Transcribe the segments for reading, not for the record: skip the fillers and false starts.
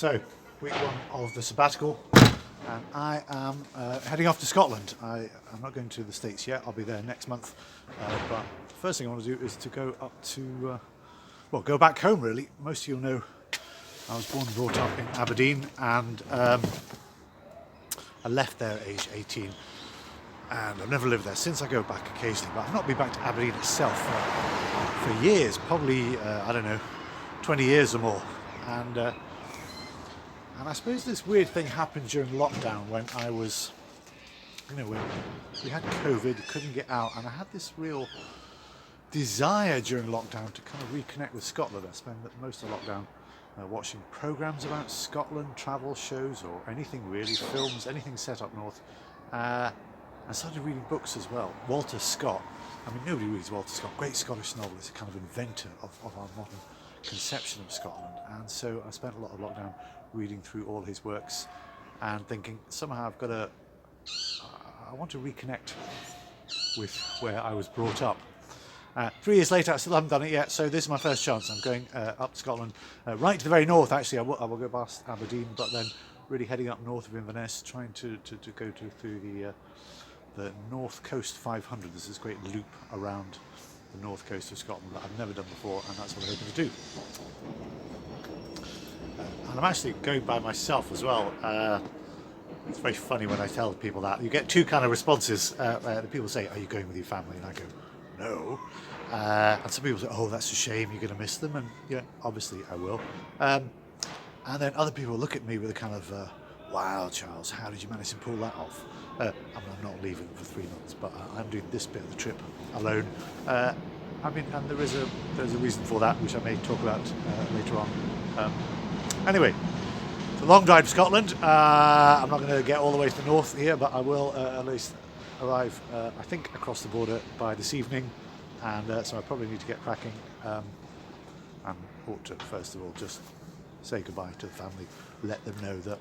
So, week one of the sabbatical, and I am heading off to Scotland. I'm not going to the States yet, I'll be there next month, but the first thing I want to do is to go up to, go back home really. Most of you know I was born and brought up in Aberdeen, and I left there at age 18, and I've never lived there since. I go back occasionally, but I've not been back to Aberdeen itself for years, probably, 20 years or more. And I suppose this weird thing happened during lockdown when I was, when we had COVID, couldn't get out, and I had this real desire during lockdown to kind of reconnect with Scotland. I spent most of lockdown watching programmes about Scotland, travel shows or anything really, films, anything set up north. I started reading books as well. Walter Scott, I mean nobody reads Walter Scott, great Scottish novelist, a kind of inventor of our modern conception of Scotland, and so I spent a lot of lockdown reading through all his works and thinking somehow I want to reconnect with where I was brought up. 3 years later I still haven't done it yet, so this is my first chance. I'm going up to Scotland, right to the very north actually. I will go past Aberdeen, but then really heading up north of Inverness, trying to go through the North Coast 500. There's this great loop around the north coast of Scotland that I've never done before, and that's what I'm hoping to do. And I'm actually going by myself as well. It's very funny when I tell people that. You get two kind of responses. The people say, "Are you going with your family?" And I go, "No." And some people say, "Oh, that's a shame, you're going to miss them." And yeah, obviously I will. And then other people look at me with a kind of, "Wow, Charles, how did you manage to pull that off?" I'm not leaving for 3 months, but I'm doing this bit of the trip alone. And there's a reason for that, which I may talk about later on. Anyway, it's a long drive to Scotland. I'm not going to get all the way to the north here, but I will at least arrive, I think, across the border by this evening, and so I probably need to get cracking and ought to, first of all, just say goodbye to the family, let them know that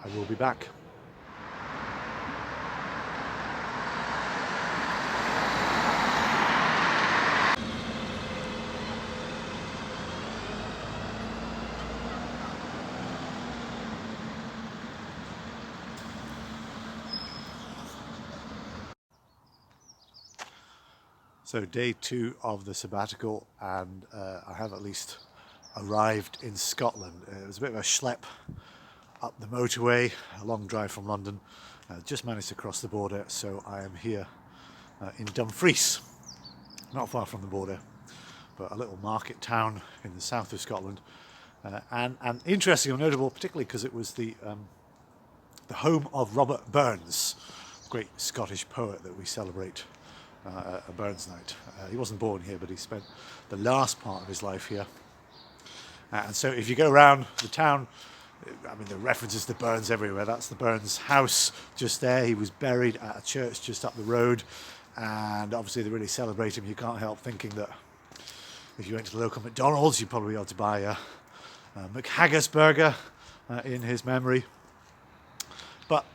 I will be back. So day 2 of the sabbatical, and I have at least arrived in Scotland. It was a bit of a schlep up the motorway, a long drive from London. Just managed to cross the border, so I am here in Dumfries, not far from the border, but a little market town in the south of Scotland. And interesting or notable, particularly because it was the home of Robert Burns, great Scottish poet that we celebrate a Burns night. He wasn't born here, but he spent the last part of his life here. And so if you go around the town, I mean, the references to Burns everywhere. That's the Burns house just there. He was buried at a church just up the road, and obviously they really celebrate him. You can't help thinking that if you went to the local McDonald's, you'd probably be able to buy a McHaggis burger in his memory. But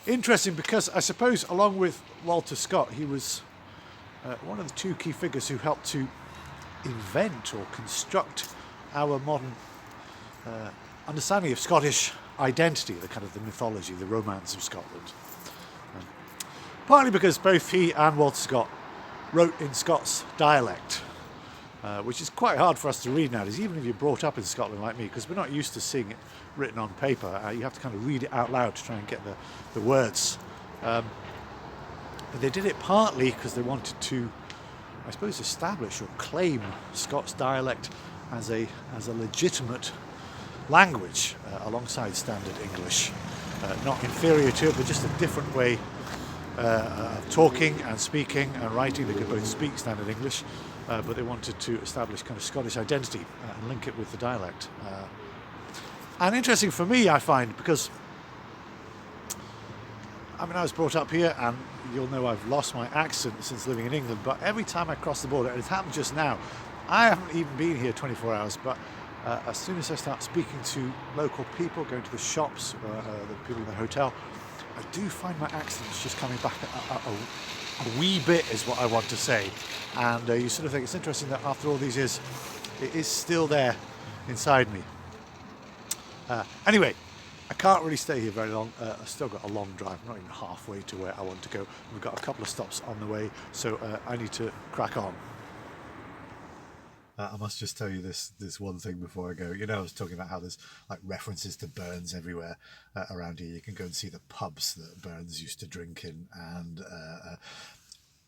interesting, because I suppose along with Walter Scott, he was one of the two key figures who helped to invent or construct our modern understanding of Scottish identity, the kind of the mythology, the romance of Scotland. Partly because both he and Walter Scott wrote in Scots dialect, which is quite hard for us to read nowadays, even if you're brought up in Scotland like me, because we're not used to seeing it written on paper. You have to kind of read it out loud to try and get the words. But they did it partly because they wanted to, I suppose, establish or claim Scots dialect as a legitimate language alongside standard English. Not inferior to it, but just a different way of talking and speaking and writing. They could both speak standard English, but they wanted to establish kind of Scottish identity and link it with the dialect. And interesting for me, I find, because I was brought up here, and you'll know I've lost my accent since living in England, but every time I cross the border, and it happened just now, I haven't even been here 24 hours, but as soon as I start speaking to local people, going to the shops, the people in the hotel, I do find my accent is just coming back a wee bit, is what I want to say. And you sort of think it's interesting that after all these years, it is still there inside me. Anyway, I can't really stay here very long. I've still got a long drive. I'm not even halfway to where I want to go. We've got a couple of stops on the way, so I need to crack on. I must just tell you this one thing before I go. You know, I was talking about how there's like references to Burns everywhere around here. You can go and see the pubs that Burns used to drink in, and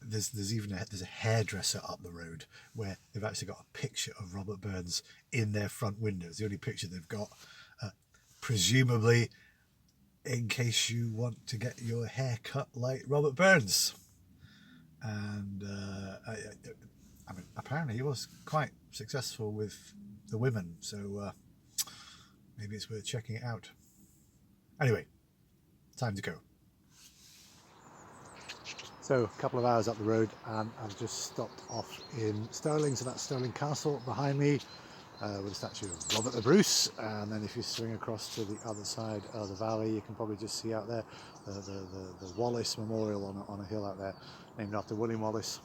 there's a hairdresser up the road where they've actually got a picture of Robert Burns in their front window. It's the only picture they've got, presumably in case you want to get your hair cut like Robert Burns. And I mean, apparently he was quite successful with the women, so maybe it's worth checking it out. Anyway, time to go. So a couple of hours up the road, and I've just stopped off in Stirling. So that's Stirling Castle behind me, with a statue of Robert the Bruce. And then if you swing across to the other side of the valley, you can probably just see out there the Wallace Memorial on a hill out there, named after William Wallace.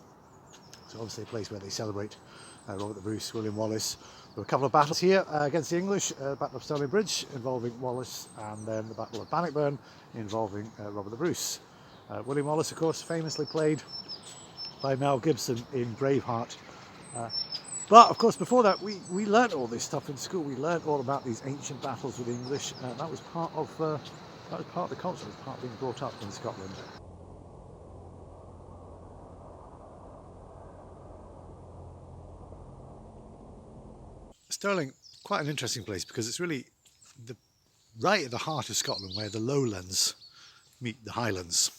So obviously a place where they celebrate Robert the Bruce, William Wallace. There were a couple of battles here against the English, Battle of Stirling Bridge involving Wallace, and then the Battle of Bannockburn involving Robert the Bruce. William Wallace, of course, famously played by Mel Gibson in Braveheart. But of course, before that, we learnt all this stuff in school. We learnt all about these ancient battles with the English. That was part of the culture. It was part of being brought up in Scotland. Stirling, quite an interesting place because it's really right at the heart of Scotland, where the lowlands meet the highlands.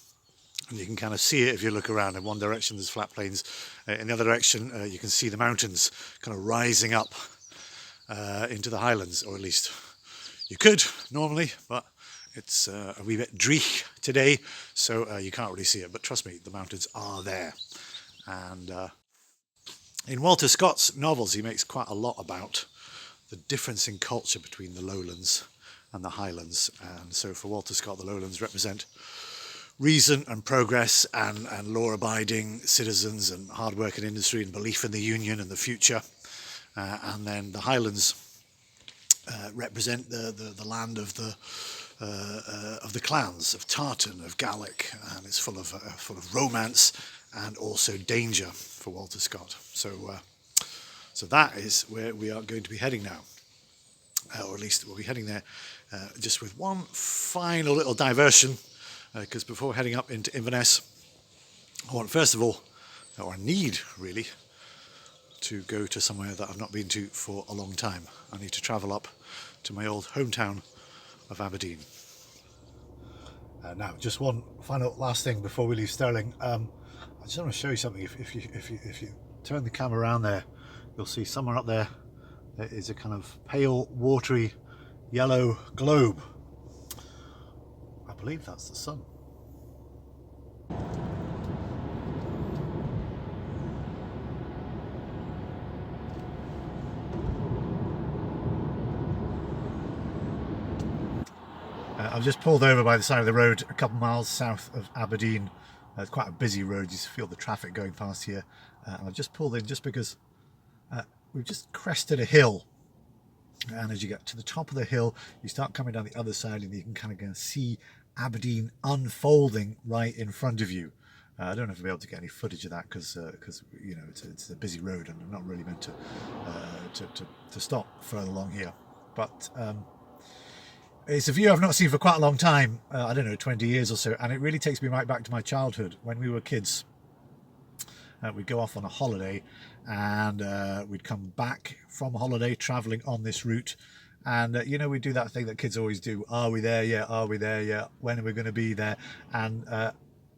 And you can kind of see it if you look around. In one direction there's flat plains, in the other direction you can see the mountains kind of rising up into the highlands, or at least you could normally, but it's a wee bit dreich today, so you can't really see it. But trust me, the mountains are there. And in Walter Scott's novels, he makes quite a lot about the difference in culture between the lowlands and the highlands. And so for Walter Scott, the lowlands represent reason and progress and law-abiding citizens and hard work in industry and belief in the Union and the future. And then the highlands represent the land of the clans, of Tartan, of Gaelic, and it's full of romance and also danger for Walter Scott. So that is where we are going to be heading now, or at least we'll be heading there just with one final little diversion, because before heading up into Inverness, I want first of all, or I need really, to go to somewhere that I've not been to for a long time. I need to travel up to my old hometown of Aberdeen. Now, just one final last thing before we leave Stirling. I just want to show you something. If you turn the camera around there, you'll see somewhere up there is a kind of pale, watery, yellow globe. I believe that's the sun. I've just pulled over by the side of the road a couple miles south of Aberdeen. It's quite a busy road, you feel the traffic going past here. And I've just pulled in just because we've just crested a hill. And as you get to the top of the hill, you start coming down the other side and you can kind of see Aberdeen unfolding right in front of you. I don't know if I'll be able to get any footage of that because you know it's a busy road and I'm not really meant to stop further along here. But it's a view I've not seen for quite a long time, I don't know, 20 years or so, and it really takes me right back to my childhood when we were kids. We'd go off on a holiday and we'd come back from holiday travelling on this route, and you know, we'd do that thing that kids always do: are we there yet? Are we there yet? When are we going to be there? And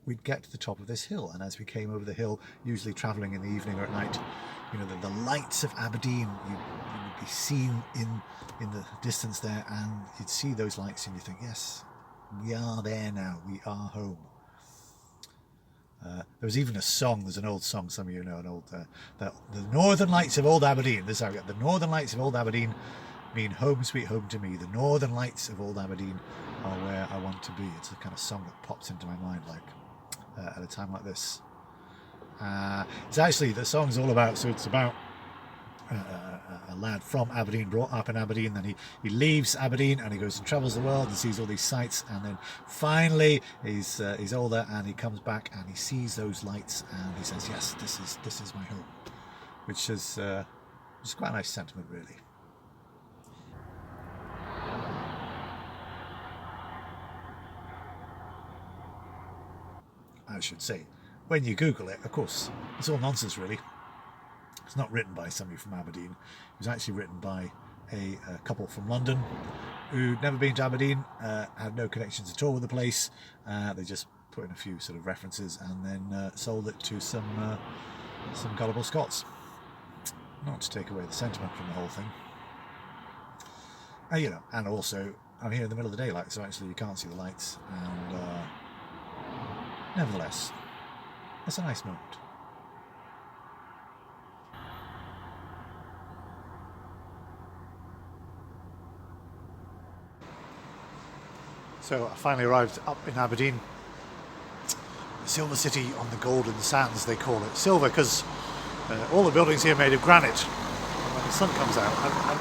we'd get to the top of this hill, and as we came over the hill, usually travelling in the evening or at night, you know, the lights of Aberdeen, you would be seen in the distance there, and you'd see those lights and you think, yes, we are there now, we are home. There was even a song, there's an old song, some of you know, an old, the Northern Lights of Old Aberdeen, this is how we got, the Northern Lights of Old Aberdeen mean home sweet home to me, the Northern Lights of Old Aberdeen are where I want to be. It's a kind of song that pops into my mind like at a time like this. It's actually, the song's all about, so it's about a lad from Aberdeen, brought up in Aberdeen. Then he leaves Aberdeen and he goes and travels the world and sees all these sights. And then finally he's older and he comes back and he sees those lights and he says, "Yes, this is my home," which is quite a nice sentiment, really. I should say, when you Google it, of course, it's all nonsense, really. It's not written by somebody from Aberdeen. It was actually written by a couple from London who'd never been to Aberdeen, had no connections at all with the place. They just put in a few sort of references and then sold it to some gullible Scots. Not to take away the sentiment from the whole thing. And also I'm here in the middle of the daylight, so actually you can't see the lights, and nevertheless, it's a nice moment. So I finally arrived up in Aberdeen. The Silver City on the Golden Sands, they call it. Silver because all the buildings here are made of granite. And when the sun comes out,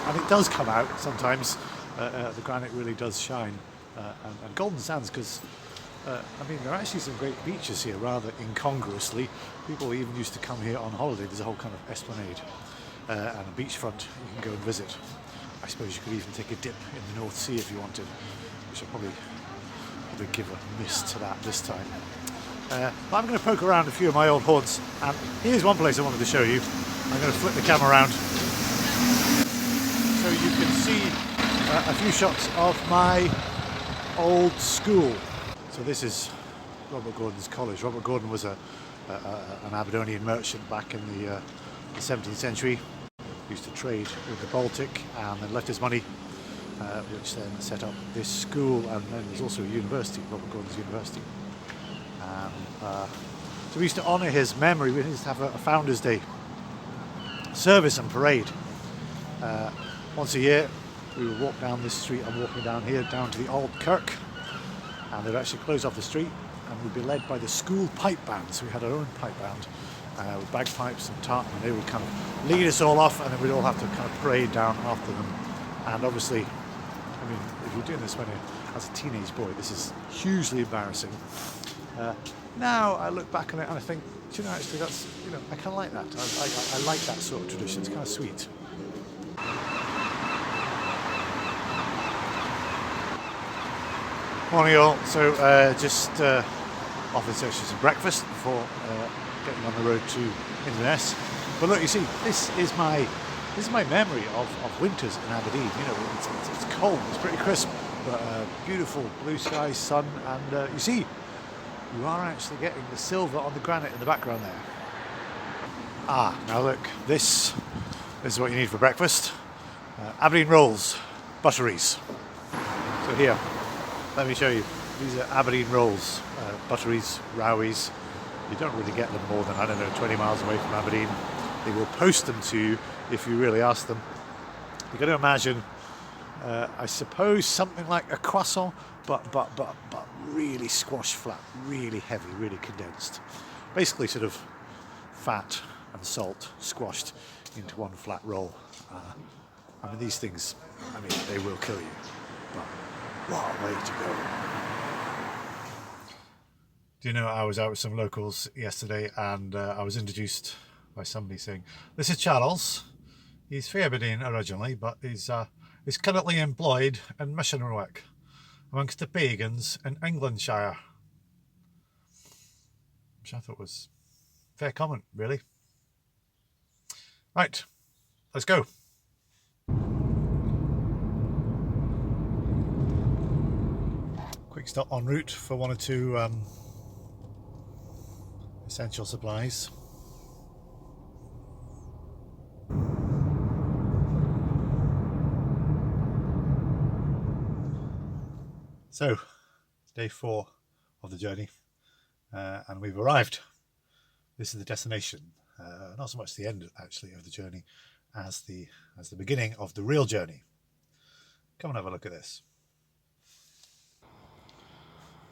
and it does come out sometimes, the granite really does shine. And Golden Sands because, there are actually some great beaches here, rather incongruously. People even used to come here on holiday. There's a whole kind of esplanade and a beachfront you can go and visit. I suppose you could even take a dip in the North Sea if you wanted, which I'll probably give a miss to that this time. But I'm going to poke around a few of my old haunts, and here's one place I wanted to show you. I'm going to flip the camera around so you can see a few shots of my old school. So this is Robert Gordon's college. Robert Gordon was an Aberdonian merchant back in the 17th century. He used to trade with the Baltic and then left his money, which then set up this school, and then there's also a university, Robert Gordon's University. So we used to honour his memory. We used to have a Founders' Day service and parade. Once a year we would walk down this street. I'm walking down here, down to the Old Kirk, and they'd actually close off the street and we'd be led by the school pipe band. So we had our own pipe band with bagpipes and tartan, and they would kind of lead us all off, and then we'd all have to kind of parade down after them. And obviously, if you're doing this as a teenage boy, this is hugely embarrassing. Now I look back on it and I think, actually that's, I kind of like that. I like that sort of tradition. It's kind of sweet. Morning all. So just off in search of some breakfast before getting on the road to Inverness. But look, you see, this is my memory of winters in Aberdeen. It's cold, it's pretty crisp, but beautiful blue sky, sun, and you see, you are actually getting the silver on the granite in the background there. Now look, this is what you need for breakfast. Aberdeen rolls, butteries. So here, let me show you. These are Aberdeen rolls, butteries, rowies. You don't really get them more than, 20 miles away from Aberdeen. They will post them to you if you really ask them. You've got to imagine, I suppose, something like a croissant, but really squash flat, really heavy, really condensed. Basically sort of fat and salt squashed into one flat roll. These things, they will kill you, but what a way to go. Do you know, I was out with some locals yesterday and I was introduced by somebody saying, "This is Charles. He's from Aberdeen originally, but he's currently employed in missionary work amongst the pagans in Englandshire." Which I thought was a fair comment, really. Right, let's go. Quick stop en route for one or two essential supplies. So, it's day 4 of the journey, and we've arrived. This is the destination. Not so much the end, actually, of the journey as the beginning of the real journey. Come and have a look at this.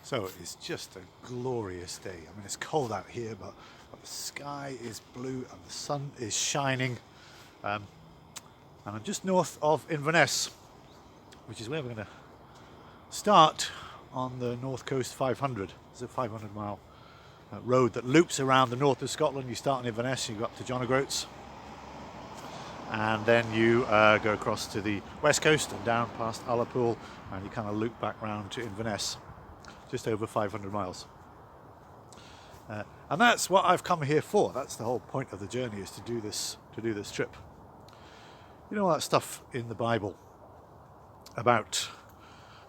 So it's just a glorious day. It's cold out here, but the sky is blue and the sun is shining. And I'm just north of Inverness, which is where we're going to start on the North Coast 500. It's a 500 mile road that loops around the north of Scotland. You start in Inverness, you go up to John O'Groats, and then you go across to the west coast and down past Ullapool, and you kind of loop back round to Inverness, just over 500 miles. And that's what I've come here for. That's the whole point of the journey, is to do this trip. You know all that stuff in the Bible about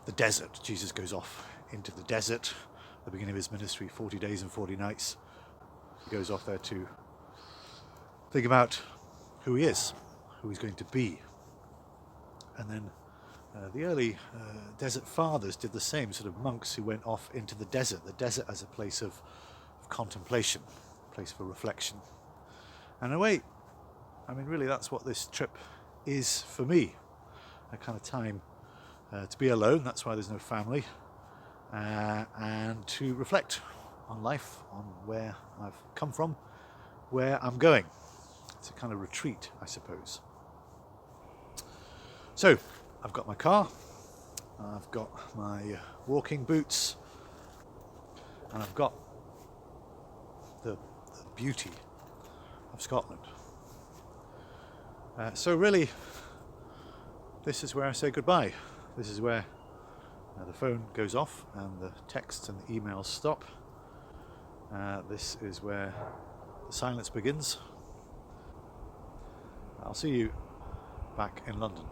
the desert. Jesus goes off into the desert at the beginning of his ministry, 40 days and 40 nights. He goes off there to think about who he is, who he's going to be. And then the early desert fathers did the same, sort of monks who went off into the desert as a place of contemplation, a place for reflection. And in a way, I mean, really that's what this trip is for me, a kind of time to be alone, that's why there's no family, and to reflect on life, on where I've come from, where I'm going. It's a kind of retreat, I suppose. So, I've got my car, I've got my walking boots, and I've got the beauty of Scotland. So really, this is where I say goodbye. This is where the phone goes off and the texts and the emails stop. This is where the silence begins. I'll see you back in London.